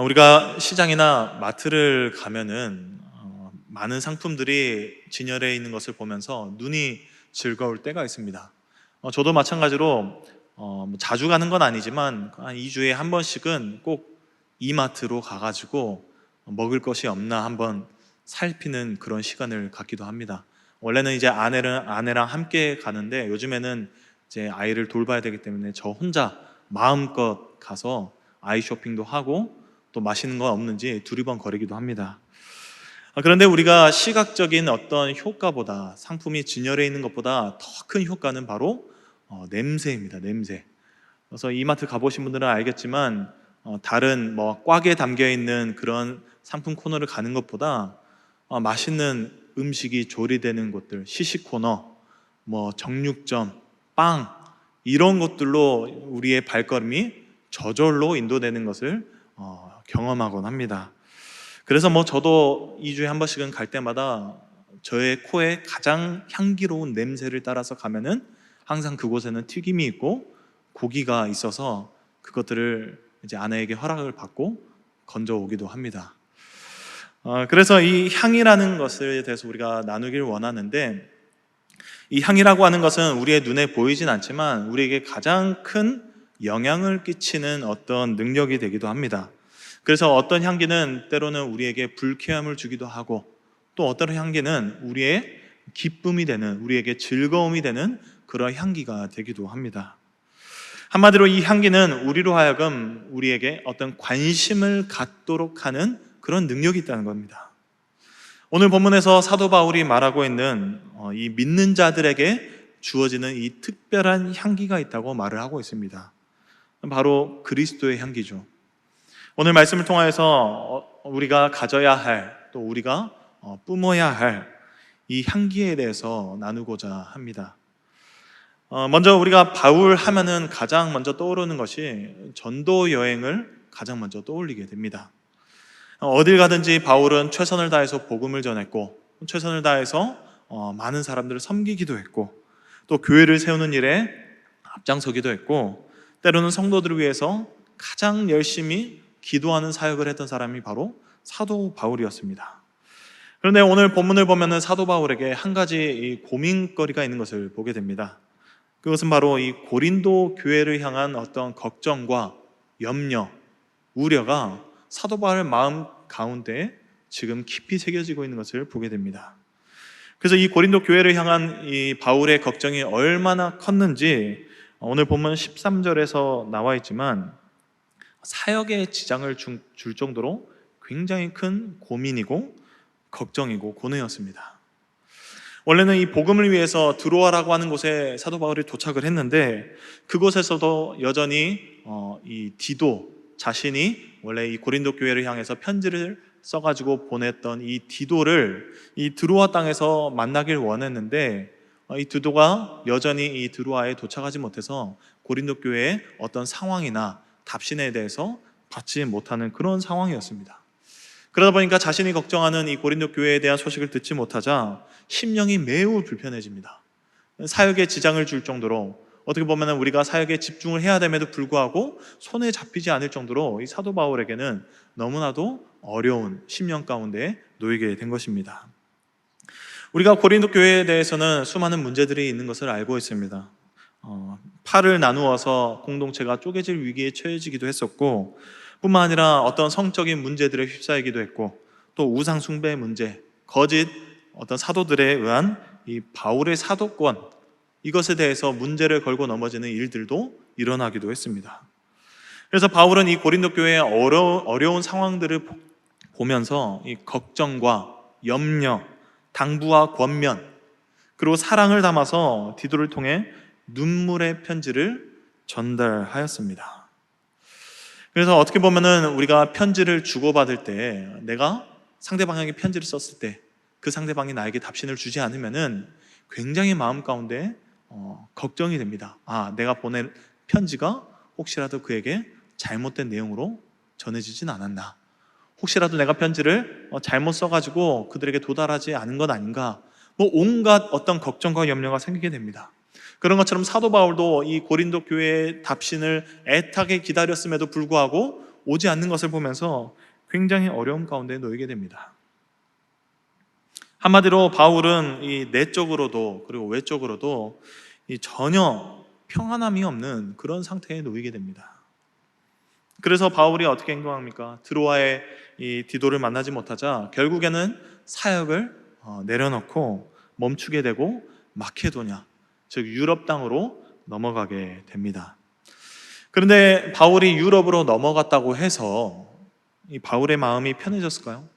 우리가 시장이나 마트를 가면은 많은 상품들이 진열해 있는 것을 보면서 눈이 즐거울 때가 있습니다. 저도 마찬가지로 뭐 자주 가는 건 아니지만 한 2주에 한 번씩은 꼭 이마트로 가가지고 먹을 것이 없나 한번 살피는 그런 시간을 갖기도 합니다. 원래는 이제 아내랑 함께 가는데 요즘에는 이제 아이를 돌봐야 되기 때문에 저 혼자 마음껏 가서 아이 쇼핑도 하고 또 맛있는 거 없는지 두리번거리기도 합니다. 그런데 우리가 시각적인 어떤 효과보다 상품이 진열해 있는 것보다 더 큰 효과는 바로 냄새입니다. 냄새. 그래서 이마트 가보신 분들은 알겠지만 다른 뭐 꽉에 담겨 있는 그런 상품 코너를 가는 것보다 맛있는 음식이 조리되는 곳들, 시식 코너, 뭐 정육점, 빵 이런 것들로 우리의 발걸음이 저절로 인도되는 것을 경험하곤 합니다. 그래서 뭐 저도 2주에 한 번씩은 갈 때마다 저의 코에 가장 향기로운 냄새를 따라서 가면은 항상 그곳에는 튀김이 있고 고기가 있어서 그것들을 이제 아내에게 허락을 받고 건져오기도 합니다. 그래서 이 향이라는 것에 대해서 우리가 나누길 원하는데, 이 향이라고 하는 것은 우리의 눈에 보이진 않지만 우리에게 가장 큰 영향을 끼치는 어떤 능력이 되기도 합니다. 그래서 어떤 향기는 때로는 우리에게 불쾌함을 주기도 하고, 또 어떤 향기는 우리의 기쁨이 되는, 우리에게 즐거움이 되는 그런 향기가 되기도 합니다. 한마디로 이 향기는 우리로 하여금 우리에게 어떤 관심을 갖도록 하는 그런 능력이 있다는 겁니다. 오늘 본문에서 사도 바울이 말하고 있는 이 믿는 자들에게 주어지는 이 특별한 향기가 있다고 말을 하고 있습니다. 바로 그리스도의 향기죠. 오늘 말씀을 통하여서 우리가 가져야 할, 또 우리가 뿜어야 할 이 향기에 대해서 나누고자 합니다. 먼저 우리가 바울 하면은 가장 먼저 떠오르는 것이 전도 여행을 가장 먼저 떠올리게 됩니다. 어딜 가든지 바울은 최선을 다해서 복음을 전했고, 최선을 다해서 많은 사람들을 섬기기도 했고, 또 교회를 세우는 일에 앞장서기도 했고, 때로는 성도들을 위해서 가장 열심히 기도하는 사역을 했던 사람이 바로 사도 바울이었습니다. 그런데 오늘 본문을 보면은 사도 바울에게 한 가지 이 고민거리가 있는 것을 보게 됩니다. 그것은 바로 이 고린도 교회를 향한 어떤 걱정과 염려, 우려가 사도 바울의 마음 가운데 지금 깊이 새겨지고 있는 것을 보게 됩니다. 그래서 이 고린도 교회를 향한 이 바울의 걱정이 얼마나 컸는지 오늘 본문 13절에서 나와 있지만 사역에 지장을 줄 정도로 굉장히 큰 고민이고 걱정이고 고뇌였습니다. 원래는 이 복음을 위해서 드로아라고 하는 곳에 사도 바울이 도착을 했는데, 그곳에서도 여전히 이 디도 자신이 원래 이 고린도 교회를 향해서 편지를 써가지고 보냈던 이 디도를 이 드로아 땅에서 만나길 원했는데, 이 디도가 여전히 이 드로아에 도착하지 못해서 고린도 교회의 어떤 상황이나 답신에 대해서 받지 못하는 그런 상황이었습니다. 그러다 보니까 자신이 걱정하는 이 고린도 교회에 대한 소식을 듣지 못하자 심령이 매우 불편해집니다. 사역에 지장을 줄 정도로, 어떻게 보면 우리가 사역에 집중을 해야 됨에도 불구하고 손에 잡히지 않을 정도로 이 사도 바울에게는 너무나도 어려운 심령 가운데 놓이게 된 것입니다. 우리가 고린도 교회에 대해서는 수많은 문제들이 있는 것을 알고 있습니다. 팔을 나누어서 공동체가 쪼개질 위기에 처해지기도 했었고, 뿐만 아니라 어떤 성적인 문제들에 휩싸이기도 했고, 또 우상 숭배의 문제, 거짓 어떤 사도들에 의한 이 바울의 사도권, 이것에 대해서 문제를 걸고 넘어지는 일들도 일어나기도 했습니다. 그래서 바울은 이 고린도 교회의 어려운 상황들을 보면서 이 걱정과 염려, 당부와 권면, 그리고 사랑을 담아서 디도를 통해 눈물의 편지를 전달하였습니다. 그래서 어떻게 보면은 우리가 편지를 주고받을 때, 내가 상대방에게 편지를 썼을 때 그 상대방이 나에게 답신을 주지 않으면은 굉장히 마음 가운데 걱정이 됩니다. 내가 보낸 편지가 혹시라도 그에게 잘못된 내용으로 전해지진 않았나, 혹시라도 내가 편지를 잘못 써가지고 그들에게 도달하지 않은 것 아닌가, 뭐 온갖 어떤 걱정과 염려가 생기게 됩니다. 그런 것처럼 사도 바울도 이 고린도 교회의 답신을 애타게 기다렸음에도 불구하고 오지 않는 것을 보면서 굉장히 어려움 가운데 놓이게 됩니다. 한마디로 바울은 이 내적으로도 그리고 외적으로도 이 전혀 평안함이 없는 그런 상태에 놓이게 됩니다. 그래서 바울이 어떻게 행동합니까? 드로아의 이 디도를 만나지 못하자 결국에는 사역을 내려놓고 멈추게 되고 마케도냐, 즉 유럽 땅으로 넘어가게 됩니다. 그런데 바울이 유럽으로 넘어갔다고 해서 이 바울의 마음이 편해졌을까요?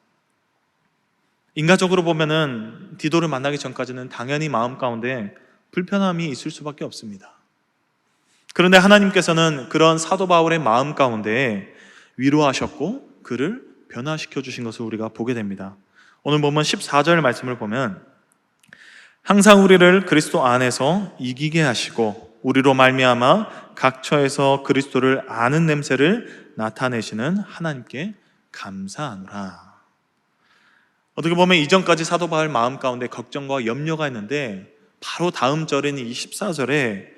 인간적으로 보면은 디도를 만나기 전까지는 당연히 마음 가운데 불편함이 있을 수밖에 없습니다. 그런데 하나님께서는 그런 사도 바울의 마음 가운데 위로하셨고 그를 변화시켜 주신 것을 우리가 보게 됩니다. 오늘 보면 14절 말씀을 보면 항상 우리를 그리스도 안에서 이기게 하시고 우리로 말미암아 각처에서 그리스도를 아는 냄새를 나타내시는 하나님께 감사하노라. 어떻게 보면 이전까지 사도 바울 마음 가운데 걱정과 염려가 있는데 바로 다음 절인 이 14절에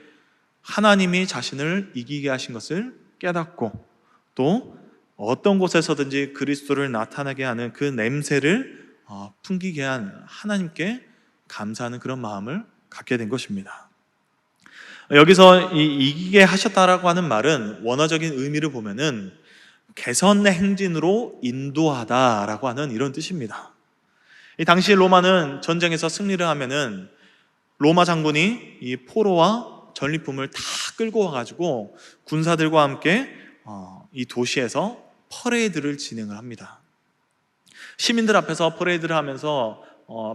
하나님이 자신을 이기게 하신 것을 깨닫고 또 어떤 곳에서든지 그리스도를 나타나게 하는 그 냄새를 풍기게 한 하나님께 감사하는 그런 마음을 갖게 된 것입니다. 여기서 이 이기게 하셨다라고 하는 말은 원어적인 의미를 보면은 개선 행진으로 인도하다라고 하는 이런 뜻입니다. 이 당시 로마는 전쟁에서 승리를 하면은 로마 장군이 이 포로와 전리품을 다 끌고 와가지고 군사들과 함께 이 도시에서 퍼레이드를 진행을 합니다. 시민들 앞에서 퍼레이드를 하면서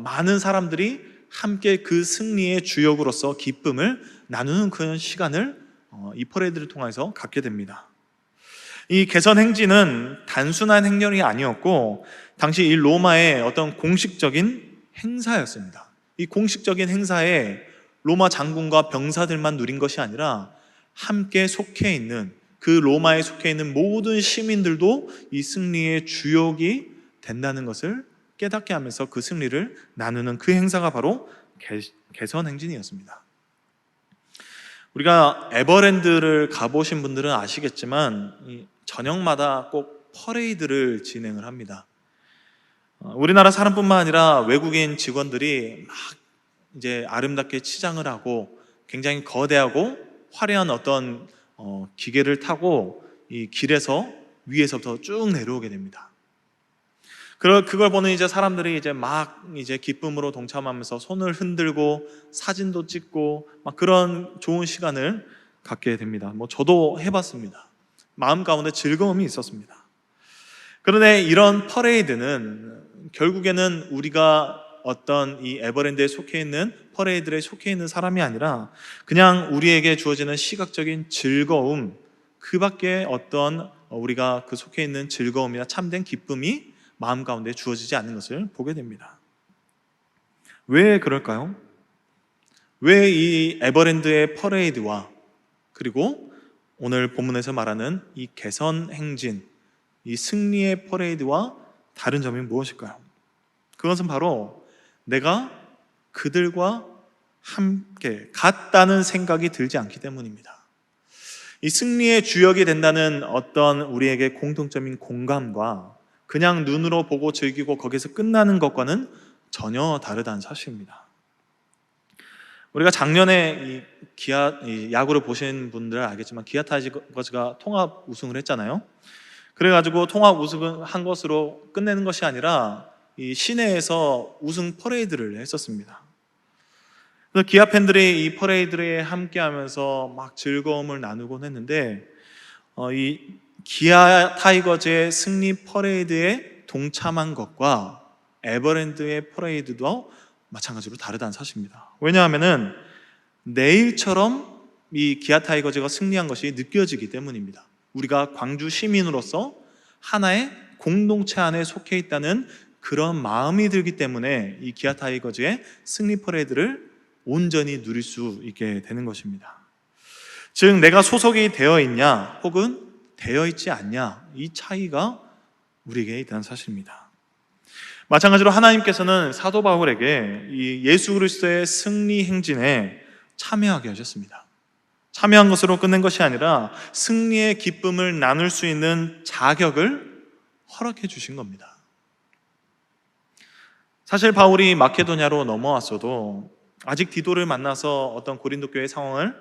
많은 사람들이 함께 그 승리의 주역으로서 기쁨을 나누는 그런 시간을 이 퍼레이드를 통해서 갖게 됩니다. 이 개선 행진은 단순한 행렬이 아니었고 당시 이 로마의 어떤 공식적인 행사였습니다. 이 공식적인 행사에 로마 장군과 병사들만 누린 것이 아니라 함께 속해 있는 그 로마에 속해 있는 모든 시민들도 이 승리의 주역이 된다는 것을 깨닫게 하면서 그 승리를 나누는 그 행사가 바로 개선 행진이었습니다. 우리가 에버랜드를 가보신 분들은 아시겠지만 저녁마다 꼭 퍼레이드를 진행을 합니다. 우리나라 사람뿐만 아니라 외국인 직원들이 막 이제 아름답게 치장을 하고 굉장히 거대하고 화려한 어떤 기계를 타고 이 길에서 위에서부터 쭉 내려오게 됩니다. 그걸 보는 이제 사람들이 이제 막 이제 기쁨으로 동참하면서 손을 흔들고 사진도 찍고 막 그런 좋은 시간을 갖게 됩니다. 저도 해봤습니다. 마음 가운데 즐거움이 있었습니다. 그런데 이런 퍼레이드는 결국에는 우리가 어떤 이 에버랜드에 속해 있는 퍼레이드에 속해 있는 사람이 아니라 그냥 우리에게 주어지는 시각적인 즐거움, 그 밖에 어떤 우리가 그 속해 있는 즐거움이나 참된 기쁨이 마음 가운데 주어지지 않는 것을 보게 됩니다. 왜 그럴까요? 왜 이 에버랜드의 퍼레이드와 그리고 오늘 본문에서 말하는 이 개선 행진, 이 승리의 퍼레이드와 다른 점이 무엇일까요? 그것은 바로 내가 그들과 함께 같다는 생각이 들지 않기 때문입니다. 이 승리의 주역이 된다는 어떤 우리에게 공통점인 공감과 그냥 눈으로 보고 즐기고 거기서 끝나는 것과는 전혀 다르다는 사실입니다. 우리가 작년에 이 야구를 보신 분들은 알겠지만 기아 타이거즈가 통합 우승을 했잖아요. 그래가지고 통합 우승을 한 것으로 끝내는 것이 아니라 이 시내에서 우승 퍼레이드를 했었습니다. 그래서 기아 팬들이 이 퍼레이드에 함께하면서 막 즐거움을 나누곤 했는데 이 기아 타이거즈의 승리 퍼레이드에 동참한 것과 에버랜드의 퍼레이드도 마찬가지로 다르다는 사실입니다. 왜냐하면은 내일처럼 이 기아 타이거즈가 승리한 것이 느껴지기 때문입니다. 우리가 광주 시민으로서 하나의 공동체 안에 속해 있다는 그런 마음이 들기 때문에 이 기아 타이거즈의 승리 퍼레이드를 온전히 누릴 수 있게 되는 것입니다. 즉 내가 소속이 되어 있냐 혹은 되어 있지 않냐, 이 차이가 우리에게 있다는 사실입니다. 마찬가지로 하나님께서는 사도 바울에게 이 예수 그리스도의 승리 행진에 참여하게 하셨습니다. 참여한 것으로 끝낸 것이 아니라 승리의 기쁨을 나눌 수 있는 자격을 허락해 주신 겁니다. 사실 바울이 마케도냐로 넘어왔어도 아직 디도를 만나서 어떤 고린도 교회 상황을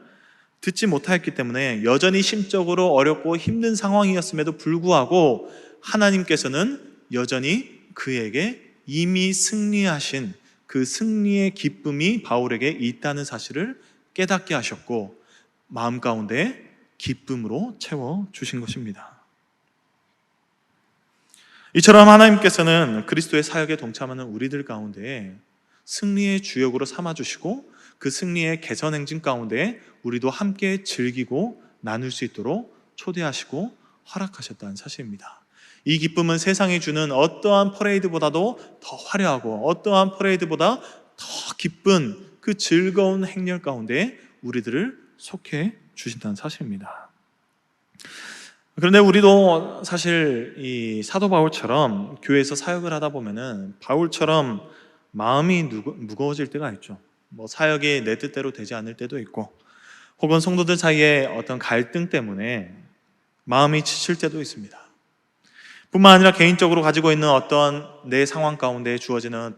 듣지 못하였기 때문에 여전히 심적으로 어렵고 힘든 상황이었음에도 불구하고 하나님께서는 여전히 그에게 이미 승리하신 그 승리의 기쁨이 바울에게 있다는 사실을 깨닫게 하셨고 마음 가운데 기쁨으로 채워주신 것입니다. 이처럼 하나님께서는 그리스도의 사역에 동참하는 우리들 가운데 승리의 주역으로 삼아주시고 그 승리의 개선 행진 가운데 우리도 함께 즐기고 나눌 수 있도록 초대하시고 허락하셨다는 사실입니다. 이 기쁨은 세상이 주는 어떠한 퍼레이드보다도 더 화려하고 어떠한 퍼레이드보다 더 기쁜 그 즐거운 행렬 가운데 우리들을 속해 주신다는 사실입니다. 그런데 우리도 사실 이 사도 바울처럼 교회에서 사역을 하다 보면은 바울처럼 마음이 무거워질 때가 있죠. 뭐 사역이 내 뜻대로 되지 않을 때도 있고 혹은 성도들 사이에 어떤 갈등 때문에 마음이 지칠 때도 있습니다. 뿐만 아니라 개인적으로 가지고 있는 어떤 내 상황 가운데 주어지는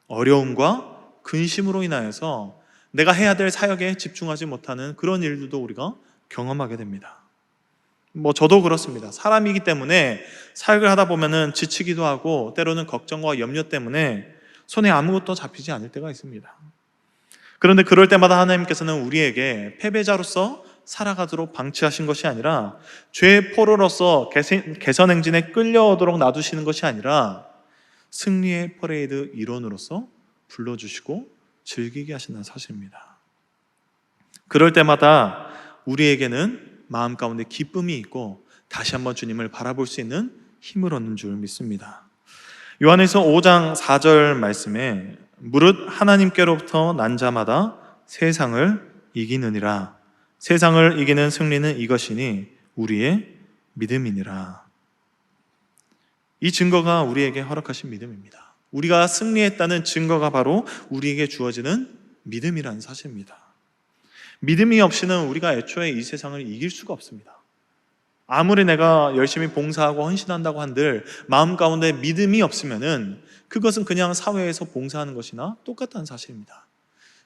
어려움과 근심으로 인하여서 내가 해야 될 사역에 집중하지 못하는 그런 일들도 우리가 경험하게 됩니다. 뭐 저도 그렇습니다. 사람이기 때문에 사역을 하다 보면은 지치기도 하고 때로는 걱정과 염려 때문에 손에 아무것도 잡히지 않을 때가 있습니다. 그런데 그럴 때마다 하나님께서는 우리에게 패배자로서 살아가도록 방치하신 것이 아니라 죄의 포로로서 개선 행진에 끌려오도록 놔두시는 것이 아니라 승리의 퍼레이드 일원으로서 불러주시고 즐기게 하신다는 사실입니다. 그럴 때마다 우리에게는 마음 가운데 기쁨이 있고 다시 한번 주님을 바라볼 수 있는 힘을 얻는 줄 믿습니다. 요한에서 5장 4절 말씀에 무릇 하나님께로부터 난 자마다 세상을 이기느니라. 세상을 이기는 승리는 이것이니 우리의 믿음이니라. 이 증거가 우리에게 허락하신 믿음입니다. 우리가 승리했다는 증거가 바로 우리에게 주어지는 믿음이라는 사실입니다. 믿음이 없이는 우리가 애초에 이 세상을 이길 수가 없습니다. 아무리 내가 열심히 봉사하고 헌신한다고 한들 마음 가운데 믿음이 없으면은 그것은 그냥 사회에서 봉사하는 것이나 똑같다는 사실입니다.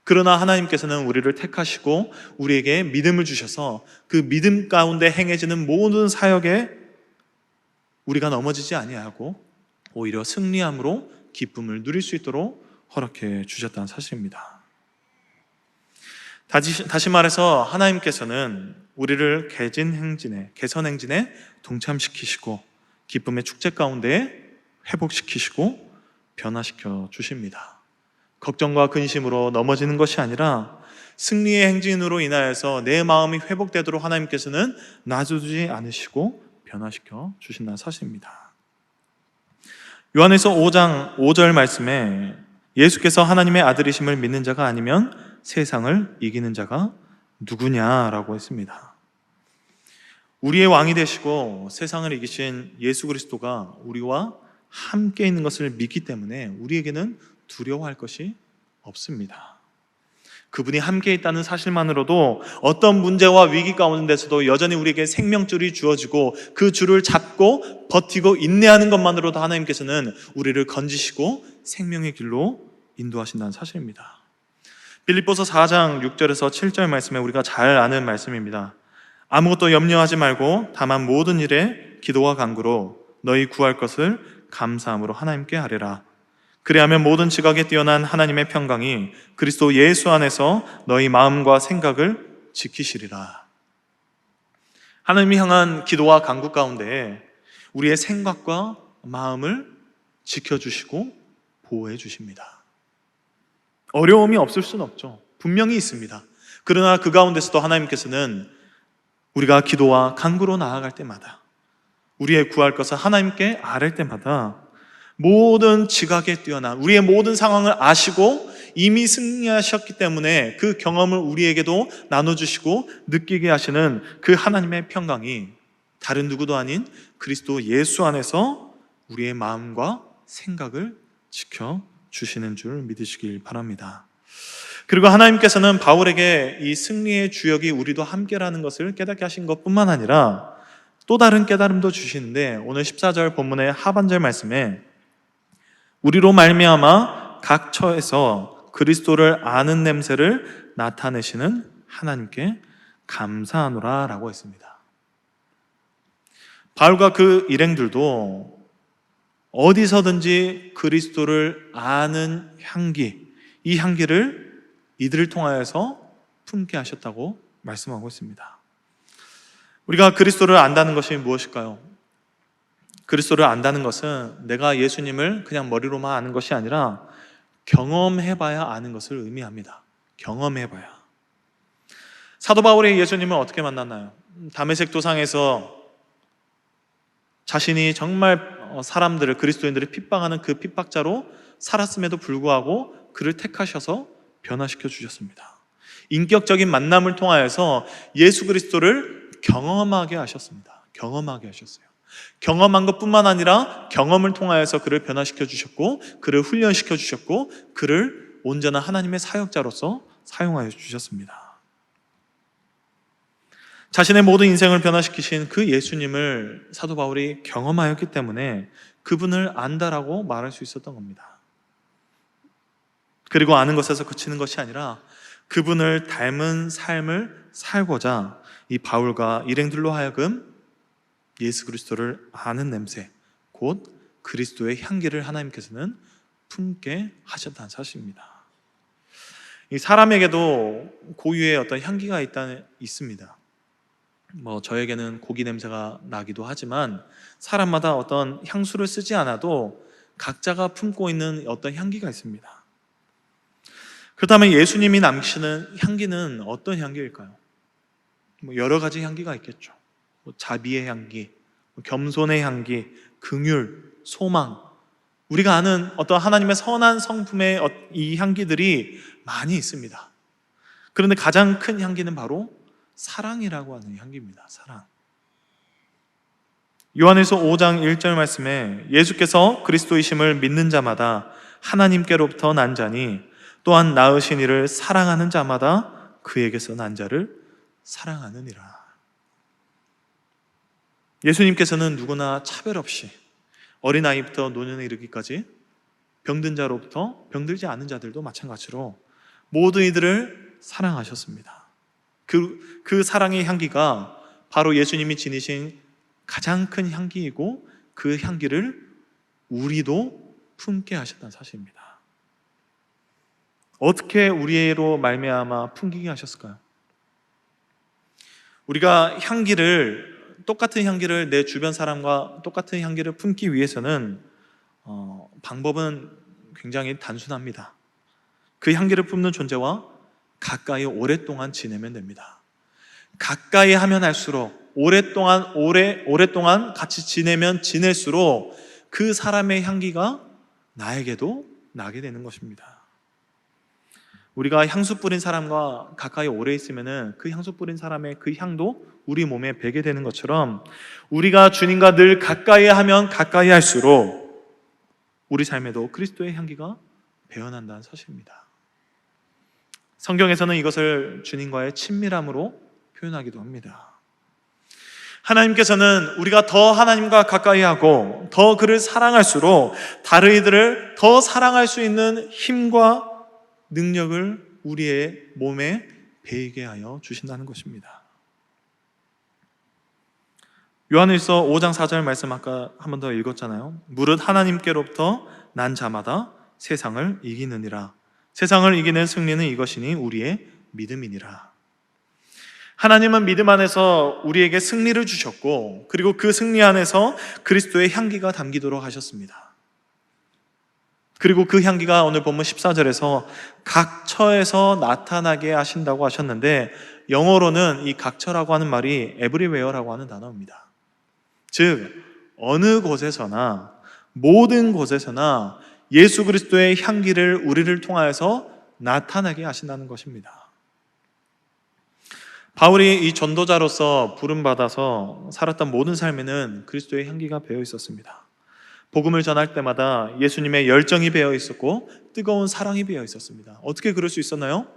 그러나 하나님께서는 우리를 택하시고 우리에게 믿음을 주셔서 그 믿음 가운데 행해지는 모든 사역에 우리가 넘어지지 아니하고 오히려 승리함으로 기쁨을 누릴 수 있도록 허락해 주셨다는 사실입니다. 다시 말해서 하나님께서는 우리를 개선 행진에 동참시키시고 기쁨의 축제 가운데 회복시키시고 변화시켜 주십니다. 걱정과 근심으로 넘어지는 것이 아니라 승리의 행진으로 인하여서 내 마음이 회복되도록 하나님께서는 놔두지 않으시고 변화시켜 주신다는 사실입니다. 요한에서 5장 5절 말씀에 예수께서 하나님의 아들이심을 믿는 자가 아니면 세상을 이기는 자가 누구냐라고 했습니다. 우리의 왕이 되시고 세상을 이기신 예수 그리스도가 우리와 함께 있는 것을 믿기 때문에 우리에게는 두려워할 것이 없습니다. 그분이 함께 있다는 사실만으로도 어떤 문제와 위기 가운데서도 여전히 우리에게 생명줄이 주어지고 그 줄을 잡고 버티고 인내하는 것만으로도 하나님께서는 우리를 건지시고 생명의 길로 인도하신다는 사실입니다. 빌립보서 4장 6절에서 7절 말씀에 우리가 잘 아는 말씀입니다. 아무것도 염려하지 말고 다만 모든 일에 기도와 간구로 너희 구할 것을 감사함으로 하나님께 아뢰라. 그리하면 모든 지각에 뛰어난 하나님의 평강이 그리스도 예수 안에서 너희 마음과 생각을 지키시리라. 하나님이 향한 기도와 간구 가운데 우리의 생각과 마음을 지켜주시고 보호해 주십니다. 어려움이 없을 수는 없죠. 분명히 있습니다. 그러나 그 가운데서도 하나님께서는 우리가 기도와 간구로 나아갈 때마다 우리의 구할 것을 하나님께 아뢰 때마다 모든 지각에 뛰어난 우리의 모든 상황을 아시고 이미 승리하셨기 때문에 그 경험을 우리에게도 나눠주시고 느끼게 하시는 그 하나님의 평강이 다른 누구도 아닌 그리스도 예수 안에서 우리의 마음과 생각을 지켜주시는 줄 믿으시길 바랍니다. 그리고 하나님께서는 바울에게 이 승리의 주역이 우리도 함께라는 것을 깨닫게 하신 것뿐만 아니라 또 다른 깨달음도 주시는데, 오늘 14절 본문의 하반절 말씀에 우리로 말미암아 각 처에서 그리스도를 아는 냄새를 나타내시는 하나님께 감사하노라 라고 했습니다. 바울과 그 일행들도 어디서든지 그리스도를 아는 향기, 이 향기를 이들을 통하여서 품게 하셨다고 말씀하고 있습니다. 우리가 그리스도를 안다는 것이 무엇일까요? 그리스도를 안다는 것은 내가 예수님을 그냥 머리로만 아는 것이 아니라 경험해봐야 아는 것을 의미합니다. 경험해봐야. 사도 바울이 예수님을 어떻게 만났나요? 다메섹 도상에서 자신이 정말 사람들을, 그리스도인들을 핍박하는 그 핍박자로 살았음에도 불구하고 그를 택하셔서 변화시켜 주셨습니다. 인격적인 만남을 통하여서 예수 그리스도를 경험하게 하셨습니다. 경험하게 하셨어요. 경험한 것뿐만 아니라 경험을 통하여서 그를 변화시켜 주셨고, 그를 훈련시켜 주셨고, 그를 온전한 하나님의 사역자로서 사용하여 주셨습니다. 자신의 모든 인생을 변화시키신 그 예수님을 사도 바울이 경험하였기 때문에 그분을 안다라고 말할 수 있었던 겁니다. 그리고 아는 것에서 그치는 것이 아니라 그분을 닮은 삶을 살고자 이 바울과 일행들로 하여금 예수 그리스도를 아는 냄새, 곧 그리스도의 향기를 하나님께서는 품게 하셨다는 사실입니다. 이 사람에게도 고유의 어떤 향기가 있습니다. 저에게는 고기 냄새가 나기도 하지만 사람마다 어떤 향수를 쓰지 않아도 각자가 품고 있는 어떤 향기가 있습니다. 그렇다면 예수님이 남기시는 향기는 어떤 향기일까요? 여러 가지 향기가 있겠죠. 자비의 향기, 겸손의 향기, 긍휼, 소망, 우리가 아는 어떤 하나님의 선한 성품의 이 향기들이 많이 있습니다. 그런데 가장 큰 향기는 바로 사랑이라고 하는 향기입니다. 사랑. 요한일서 5장 1절 말씀에 예수께서 그리스도이심을 믿는 자마다 하나님께로부터 난 자니 또한 낳으신 이를 사랑하는 자마다 그에게서 난 자를 사랑하느니라. 예수님께서는 누구나 차별 없이 어린아이부터 노년에 이르기까지 병든 자로부터 병들지 않은 자들도 마찬가지로 모든 이들을 사랑하셨습니다. 그 사랑의 향기가 바로 예수님이 지니신 가장 큰 향기이고, 그 향기를 우리도 품게 하셨다는 사실입니다. 어떻게 우리로 말미암아 품기게 하셨을까요? 우리가 똑같은 향기를 내 주변 사람과 똑같은 향기를 품기 위해서는 방법은 굉장히 단순합니다. 그 향기를 품는 존재와 가까이 오랫동안 지내면 됩니다. 가까이 하면 할수록 오랫동안 같이 지내면 지낼수록 그 사람의 향기가 나에게도 나게 되는 것입니다. 우리가 향수 뿌린 사람과 가까이 오래 있으면은 그 향수 뿌린 사람의 그 향도 우리 몸에 배게 되는 것처럼, 우리가 주님과 늘 가까이 하면 가까이 할수록 우리 삶에도 그리스도의 향기가 배어난다는 사실입니다. 성경에서는 이것을 주님과의 친밀함으로 표현하기도 합니다. 하나님께서는 우리가 더 하나님과 가까이 하고 더 그를 사랑할수록 다른 이들을 더 사랑할 수 있는 힘과 능력을 우리의 몸에 배이게 하여 주신다는 것입니다. 요한일서 5장 4절 말씀 아까 한 번 더 읽었잖아요. 무릇 하나님께로부터 난 자마다 세상을 이기느니라. 세상을 이기는 승리는 이것이니 우리의 믿음이니라. 하나님은 믿음 안에서 우리에게 승리를 주셨고, 그리고 그 승리 안에서 그리스도의 향기가 담기도록 하셨습니다. 그리고 그 향기가 오늘 본문 14절에서 각 처에서 나타나게 하신다고 하셨는데, 영어로는 이 각처라고 하는 말이 everywhere라고 하는 단어입니다. 즉 어느 곳에서나, 모든 곳에서나 예수 그리스도의 향기를 우리를 통하여서 나타나게 하신다는 것입니다. 바울이 이 전도자로서 부름받아서 살았던 모든 삶에는 그리스도의 향기가 배어 있었습니다. 복음을 전할 때마다 예수님의 열정이 배어 있었고 뜨거운 사랑이 배어 있었습니다. 어떻게 그럴 수 있었나요?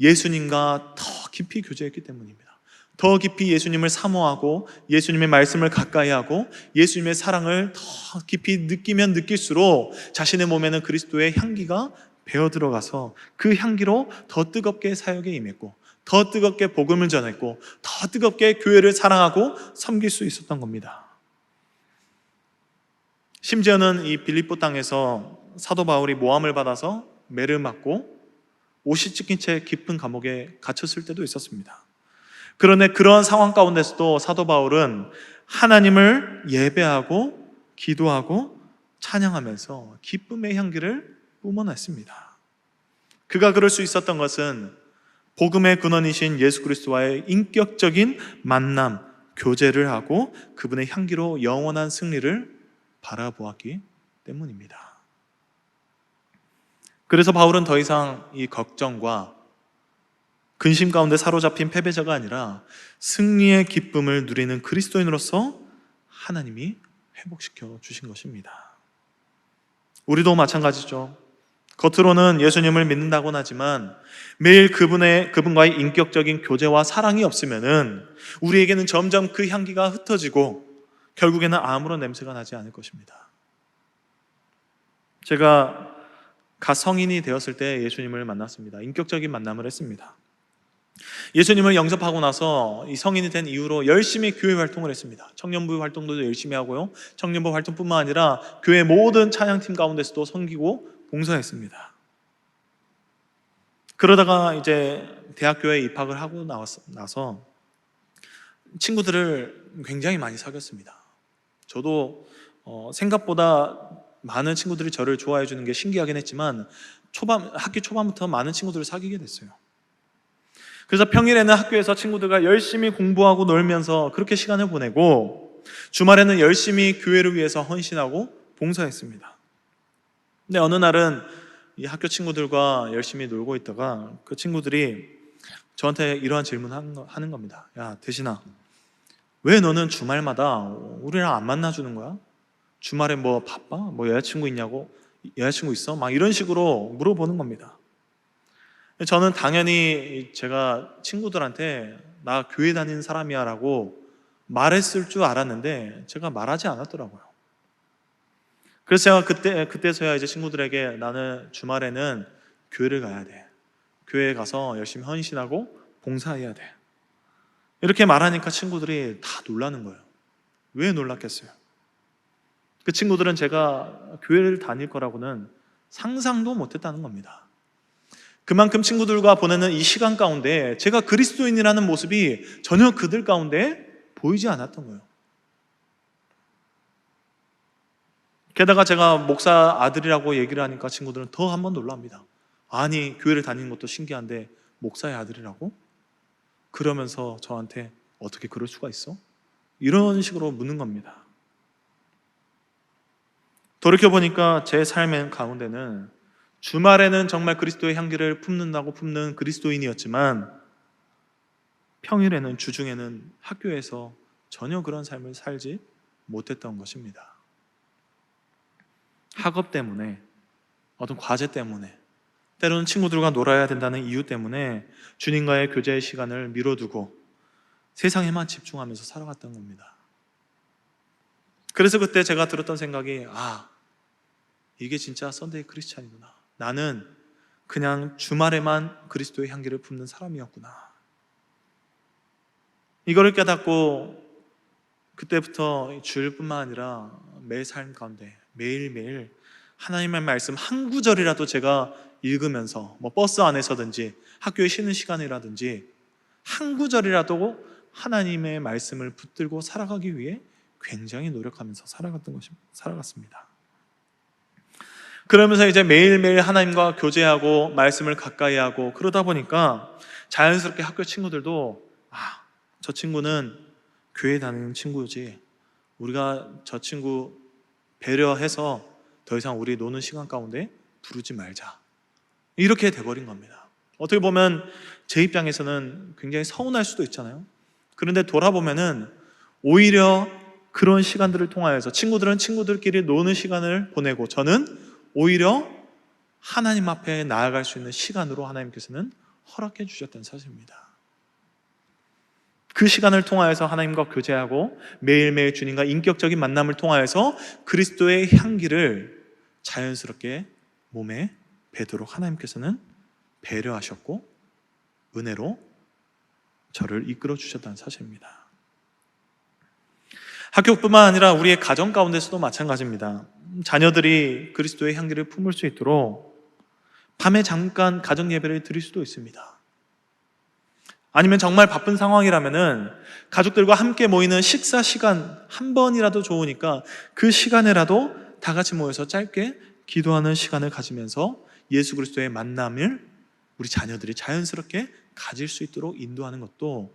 예수님과 더 깊이 교제했기 때문입니다. 더 깊이 예수님을 사모하고 예수님의 말씀을 가까이 하고 예수님의 사랑을 더 깊이 느끼면 느낄수록 자신의 몸에는 그리스도의 향기가 배어 들어가서 그 향기로 더 뜨겁게 사역에 임했고 더 뜨겁게 복음을 전했고 더 뜨겁게 교회를 사랑하고 섬길 수 있었던 겁니다. 심지어는 이 빌립보 땅에서 사도 바울이 모함을 받아서 매를 맞고 옷이 찢긴 채 깊은 감옥에 갇혔을 때도 있었습니다. 그런데 그러한 상황 가운데서도 사도 바울은 하나님을 예배하고 기도하고 찬양하면서 기쁨의 향기를 뿜어냈습니다. 그가 그럴 수 있었던 것은 복음의 근원이신 예수 그리스도와의 인격적인 만남, 교제를 하고 그분의 향기로 영원한 승리를 바라보았기 때문입니다. 그래서 바울은 더 이상 이 걱정과 근심 가운데 사로잡힌 패배자가 아니라 승리의 기쁨을 누리는 그리스도인으로서 하나님이 회복시켜 주신 것입니다. 우리도 마찬가지죠. 겉으로는 예수님을 믿는다고는 하지만 매일 그분과의 인격적인 교제와 사랑이 없으면은 우리에게는 점점 그 향기가 흩어지고 결국에는 아무런 냄새가 나지 않을 것입니다. 제가 갓 성인이 되었을 때 예수님을 만났습니다. 인격적인 만남을 했습니다. 예수님을 영접하고 나서 이 성인이 된 이후로 열심히 교회 활동을 했습니다. 청년부 활동도 열심히 하고요. 청년부 활동뿐만 아니라 교회 모든 찬양팀 가운데서도 섬기고 봉사했습니다. 그러다가 이제 대학교에 입학을 하고 나서 친구들을 굉장히 많이 사귀었습니다. 저도 생각보다 많은 친구들이 저를 좋아해 주는 게 신기하긴 했지만 학기 초반부터 많은 친구들을 사귀게 됐어요. 그래서 평일에는 학교에서 친구들과 열심히 공부하고 놀면서 그렇게 시간을 보내고 주말에는 열심히 교회를 위해서 헌신하고 봉사했습니다. 근데 어느 날은 이 학교 친구들과 열심히 놀고 있다가 그 친구들이 저한테 이러한 질문을 하는 겁니다. 야, 대신아, 왜 너는 주말마다 우리랑 안 만나주는 거야? 주말에 뭐 바빠? 뭐 여자친구 있냐고? 여자친구 있어? 막 이런 식으로 물어보는 겁니다. 저는 당연히 제가 친구들한테 나 교회 다니는 사람이야 라고 말했을 줄 알았는데 제가 말하지 않았더라고요. 그래서 제가 그때서야 이제 친구들에게 나는 주말에는 교회를 가야 돼. 교회에 가서 열심히 헌신하고 봉사해야 돼. 이렇게 말하니까 친구들이 다 놀라는 거예요. 왜 놀랐겠어요? 그 친구들은 제가 교회를 다닐 거라고는 상상도 못했다는 겁니다. 그만큼 친구들과 보내는 이 시간 가운데 제가 그리스도인이라는 모습이 전혀 그들 가운데 보이지 않았던 거예요. 게다가 제가 목사 아들이라고 얘기를 하니까 친구들은 더 한 번 놀랍니다. 아니, 교회를 다니는 것도 신기한데 목사의 아들이라고? 그러면서 저한테 어떻게 그럴 수가 있어? 이런 식으로 묻는 겁니다. 돌이켜보니까 제 삶의 가운데는 주말에는 정말 그리스도의 향기를 품는 그리스도인이었지만 평일에는, 주중에는 학교에서 전혀 그런 삶을 살지 못했던 것입니다. 학업 때문에, 어떤 과제 때문에, 때로는 친구들과 놀아야 된다는 이유 때문에 주님과의 교제의 시간을 미뤄두고 세상에만 집중하면서 살아갔던 겁니다. 그래서 그때 제가 들었던 생각이 이게 진짜 썬데이 크리스찬이구나. 나는 그냥 주말에만 그리스도의 향기를 품는 사람이었구나. 이거를 깨닫고 그때부터 주일뿐만 아니라 매 삶 가운데 매일매일 하나님의 말씀 한 구절이라도 제가 읽으면서 버스 안에서든지 학교에 쉬는 시간이라든지 한 구절이라도 하나님의 말씀을 붙들고 살아가기 위해 굉장히 노력하면서 살아갔습니다. 그러면서 이제 매일매일 하나님과 교제하고 말씀을 가까이 하고 그러다 보니까 자연스럽게 학교 친구들도 저 친구는 교회 다니는 친구지, 우리가 저 친구 배려해서 더 이상 우리 노는 시간 가운데 부르지 말자, 이렇게 돼버린 겁니다. 어떻게 보면 제 입장에서는 굉장히 서운할 수도 있잖아요. 그런데 돌아보면은 오히려 그런 시간들을 통하여서 친구들은 친구들끼리 노는 시간을 보내고 저는 오히려 하나님 앞에 나아갈 수 있는 시간으로 하나님께서는 허락해 주셨다는 사실입니다. 그 시간을 통하여서 하나님과 교제하고 매일매일 주님과 인격적인 만남을 통하여서 그리스도의 향기를 자연스럽게 몸에 배도록 하나님께서는 배려하셨고 은혜로 저를 이끌어 주셨다는 사실입니다. 학교뿐만 아니라 우리의 가정 가운데서도 마찬가지입니다. 자녀들이 그리스도의 향기를 품을 수 있도록 밤에 잠깐 가정 예배를 드릴 수도 있습니다. 아니면 정말 바쁜 상황이라면은 가족들과 함께 모이는 식사 시간 한 번이라도 좋으니까 그 시간에라도 다 같이 모여서 짧게 기도하는 시간을 가지면서 예수 그리스도의 만남을 우리 자녀들이 자연스럽게 가질 수 있도록 인도하는 것도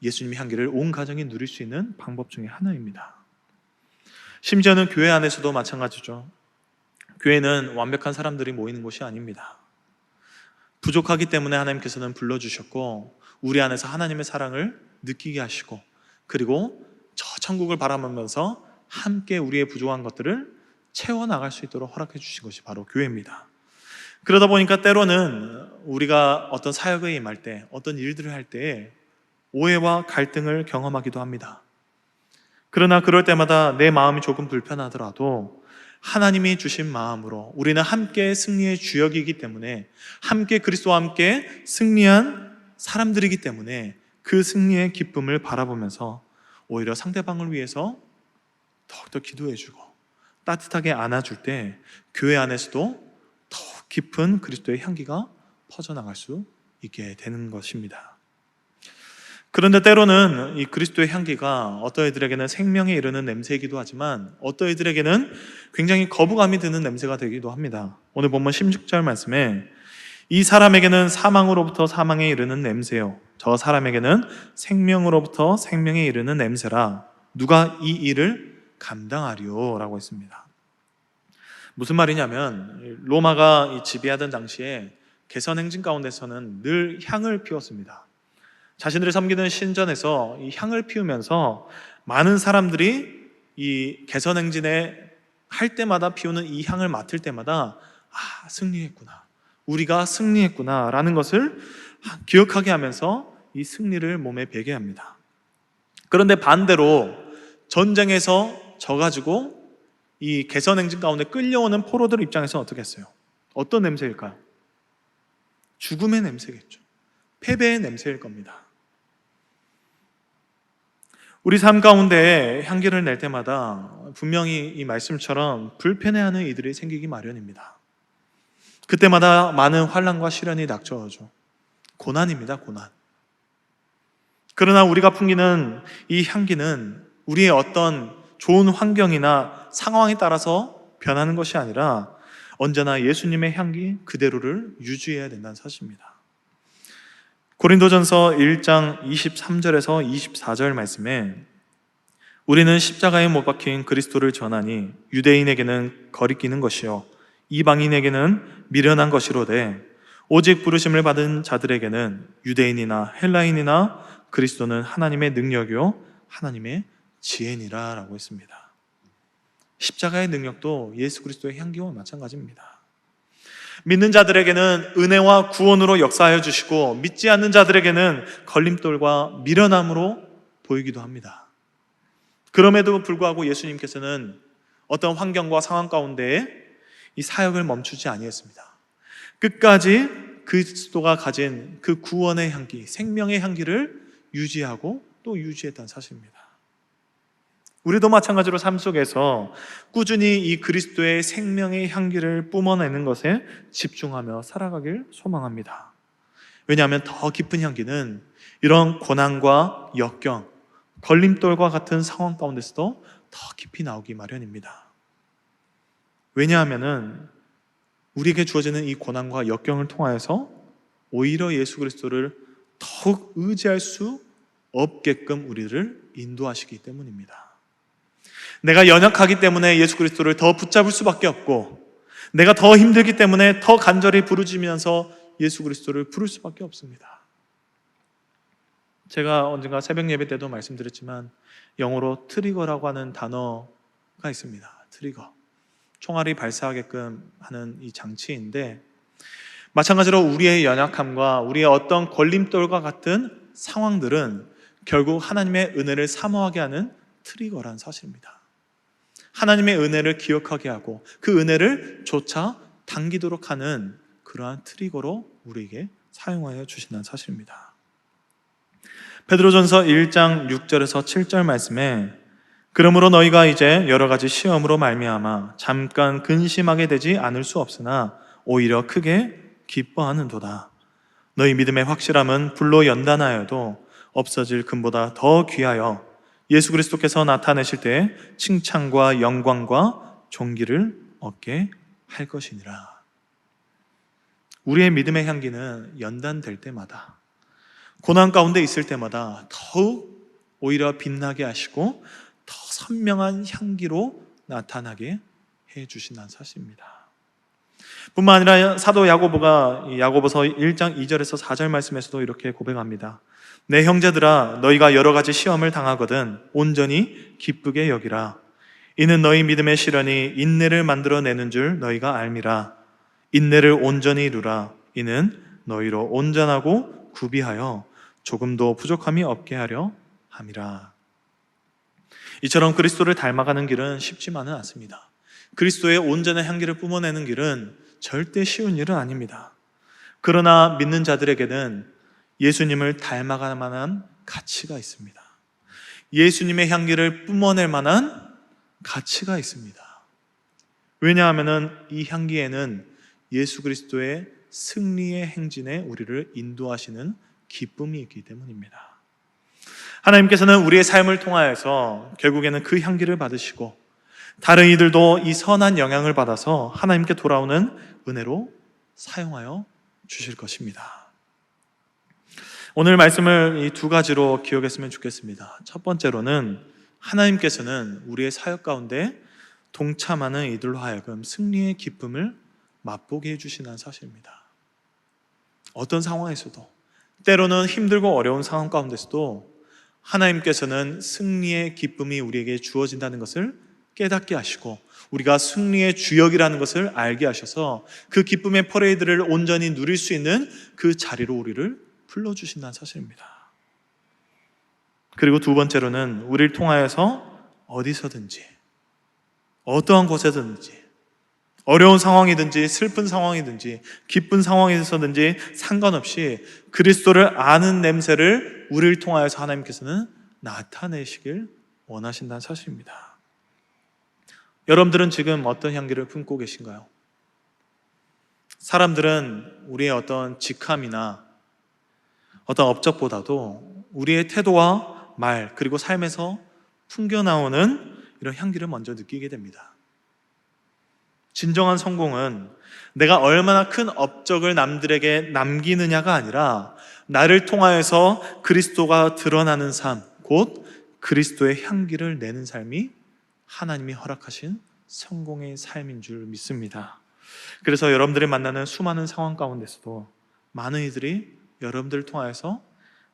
예수님의 향기를 온 가정이 누릴 수 있는 방법 중에 하나입니다. 심지어는 교회 안에서도 마찬가지죠. 교회는 완벽한 사람들이 모이는 곳이 아닙니다. 부족하기 때문에 하나님께서는 불러주셨고 우리 안에서 하나님의 사랑을 느끼게 하시고 그리고 저 천국을 바라보면서 함께 우리의 부족한 것들을 채워나갈 수 있도록 허락해 주신 것이 바로 교회입니다. 그러다 보니까 때로는 우리가 어떤 사역에 임할 때 어떤 일들을 할 때 오해와 갈등을 경험하기도 합니다. 그러나 그럴 때마다 내 마음이 조금 불편하더라도 하나님이 주신 마음으로 우리는 함께 승리의 주역이기 때문에 함께 그리스도와 함께 승리한 사람들이기 때문에 그 승리의 기쁨을 바라보면서 오히려 상대방을 위해서 더욱더 기도해주고 따뜻하게 안아줄 때 교회 안에서도 더욱 깊은 그리스도의 향기가 퍼져나갈 수 있게 되는 것입니다. 그런데 때로는 이 그리스도의 향기가 어떠이들에게는 생명에 이르는 냄새이기도 하지만 어떠이들에게는 굉장히 거부감이 드는 냄새가 되기도 합니다. 오늘 본문 16절 말씀에 이 사람에게는 사망으로부터 사망에 이르는 냄새요 저 사람에게는 생명으로부터 생명에 이르는 냄새라 누가 이 일을 감당하리요? 라고 했습니다. 무슨 말이냐면 로마가 지배하던 당시에 개선행진 가운데서는 늘 향을 피웠습니다. 자신들을 섬기는 신전에서 이 향을 피우면서 많은 사람들이 이 개선행진에 할 때마다 피우는 이 향을 맡을 때마다 승리했구나, 우리가 승리했구나 라는 것을 기억하게 하면서 이 승리를 몸에 배게 합니다. 그런데 반대로 전쟁에서 져가지고 이 개선행진 가운데 끌려오는 포로들 입장에서는 어떻게 했어요? 어떤 냄새일까요? 죽음의 냄새겠죠. 패배의 냄새일 겁니다. 우리 삶 가운데 향기를 낼 때마다 분명히 이 말씀처럼 불편해하는 이들이 생기기 마련입니다. 그때마다 많은 환난과 시련이 닥쳐오죠. 고난입니다, 고난. 그러나 우리가 풍기는 이 향기는 우리의 어떤 좋은 환경이나 상황에 따라서 변하는 것이 아니라 언제나 예수님의 향기 그대로를 유지해야 된다는 사실입니다. 고린도전서 1장 23절에서 24절 말씀에 우리는 십자가에 못 박힌 그리스도를 전하니 유대인에게는 거리끼는 것이요 이방인에게는 미련한 것이로되 오직 부르심을 받은 자들에게는 유대인이나 헬라인이나 그리스도는 하나님의 능력이요 하나님의 지혜니라 라고 했습니다. 십자가의 능력도 예수 그리스도의 향기와 마찬가지입니다. 믿는 자들에게는 은혜와 구원으로 역사하여 주시고 믿지 않는 자들에게는 걸림돌과 미련함으로 보이기도 합니다. 그럼에도 불구하고 예수님께서는 어떤 환경과 상황 가운데에 이 사역을 멈추지 아니했습니다. 끝까지 그리스도가 가진 그 구원의 향기, 생명의 향기를 유지하고 또 유지했다는 사실입니다. 우리도 마찬가지로 삶 속에서 꾸준히 이 그리스도의 생명의 향기를 뿜어내는 것에 집중하며 살아가길 소망합니다. 왜냐하면 더 깊은 향기는 이런 고난과 역경, 걸림돌과 같은 상황 가운데서도 더 깊이 나오기 마련입니다. 왜냐하면 우리에게 주어지는 이 고난과 역경을 통하여서 오히려 예수 그리스도를 더욱 의지할 수 없게끔 우리를 인도하시기 때문입니다. 내가 연약하기 때문에 예수 그리스도를 더 붙잡을 수밖에 없고 내가 더 힘들기 때문에 더 간절히 부르짖으면서 예수 그리스도를 부를 수밖에 없습니다. 제가 언젠가 새벽 예배 때도 말씀드렸지만 영어로 트리거라고 하는 단어가 있습니다. 트리거, 총알이 발사하게끔 하는 이 장치인데 마찬가지로 우리의 연약함과 우리의 어떤 걸림돌과 같은 상황들은 결국 하나님의 은혜를 사모하게 하는 트리거란 사실입니다. 하나님의 은혜를 기억하게 하고 그 은혜를 조차 당기도록 하는 그러한 트리거로 우리에게 사용하여 주신다는 사실입니다. 베드로전서 1장 6절에서 7절 말씀에 그러므로 너희가 이제 여러 가지 시험으로 말미암아 잠깐 근심하게 되지 않을 수 없으나 오히려 크게 기뻐하는도다. 너희 믿음의 확실함은 불로 연단하여도 없어질 금보다 더 귀하여 예수 그리스도께서 나타내실 때 칭찬과 영광과 존귀를 얻게 할 것이니라. 우리의 믿음의 향기는 연단될 때마다, 고난 가운데 있을 때마다 더욱 오히려 빛나게 하시고 더 선명한 향기로 나타나게 해주신다는 사실입니다. 뿐만 아니라 사도 야고보가 야고보서 1장 2절에서 4절 말씀에서도 이렇게 고백합니다. 내 형제들아, 너희가 여러 가지 시험을 당하거든 온전히 기쁘게 여기라. 이는 너희 믿음의 시련이 인내를 만들어내는 줄 너희가 알미라. 인내를 온전히 이루라. 이는 너희로 온전하고 구비하여 조금도 부족함이 없게 하려 함이라. 이처럼 그리스도를 닮아가는 길은 쉽지만은 않습니다. 그리스도의 온전한 향기를 뿜어내는 길은 절대 쉬운 일은 아닙니다. 그러나 믿는 자들에게는 예수님을 닮아갈 만한 가치가 있습니다. 예수님의 향기를 뿜어낼 만한 가치가 있습니다. 왜냐하면 이 향기에는 예수 그리스도의 승리의 행진에 우리를 인도하시는 기쁨이 있기 때문입니다. 하나님께서는 우리의 삶을 통하여서 결국에는 그 향기를 받으시고 다른 이들도 이 선한 영향을 받아서 하나님께 돌아오는 은혜로 사용하여 주실 것입니다. 오늘 말씀을 이 두 가지로 기억했으면 좋겠습니다. 첫 번째로는 하나님께서는 우리의 사역 가운데 동참하는 이들로 하여금 승리의 기쁨을 맛보게 해주시는 사실입니다. 어떤 상황에서도, 때로는 힘들고 어려운 상황 가운데서도 하나님께서는 승리의 기쁨이 우리에게 주어진다는 것을 깨닫게 하시고 우리가 승리의 주역이라는 것을 알게 하셔서 그 기쁨의 퍼레이드를 온전히 누릴 수 있는 그 자리로 우리를 불러주신다는 사실입니다. 그리고 두 번째로는 우리를 통하여서 어디서든지 어떠한 곳에든지 어려운 상황이든지 슬픈 상황이든지 기쁜 상황에서든지 상관없이 그리스도를 아는 냄새를 우리를 통하여서 하나님께서는 나타내시길 원하신다는 사실입니다. 여러분들은 지금 어떤 향기를 품고 계신가요? 사람들은 우리의 어떤 직함이나 어떤 업적보다도 우리의 태도와 말 그리고 삶에서 풍겨나오는 이런 향기를 먼저 느끼게 됩니다. 진정한 성공은 내가 얼마나 큰 업적을 남들에게 남기느냐가 아니라 나를 통하여서 그리스도가 드러나는 삶, 곧 그리스도의 향기를 내는 삶이 하나님이 허락하신 성공의 삶인 줄 믿습니다. 그래서 여러분들이 만나는 수많은 상황 가운데서도 많은 이들이 여러분들을 통하여서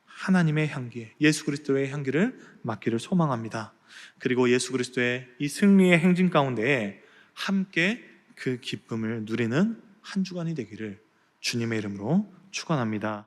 하나님의 향기, 예수 그리스도의 향기를 맡기를 소망합니다. 그리고 예수 그리스도의 이 승리의 행진 가운데에 함께 그 기쁨을 누리는 한 주간이 되기를 주님의 이름으로 축원합니다.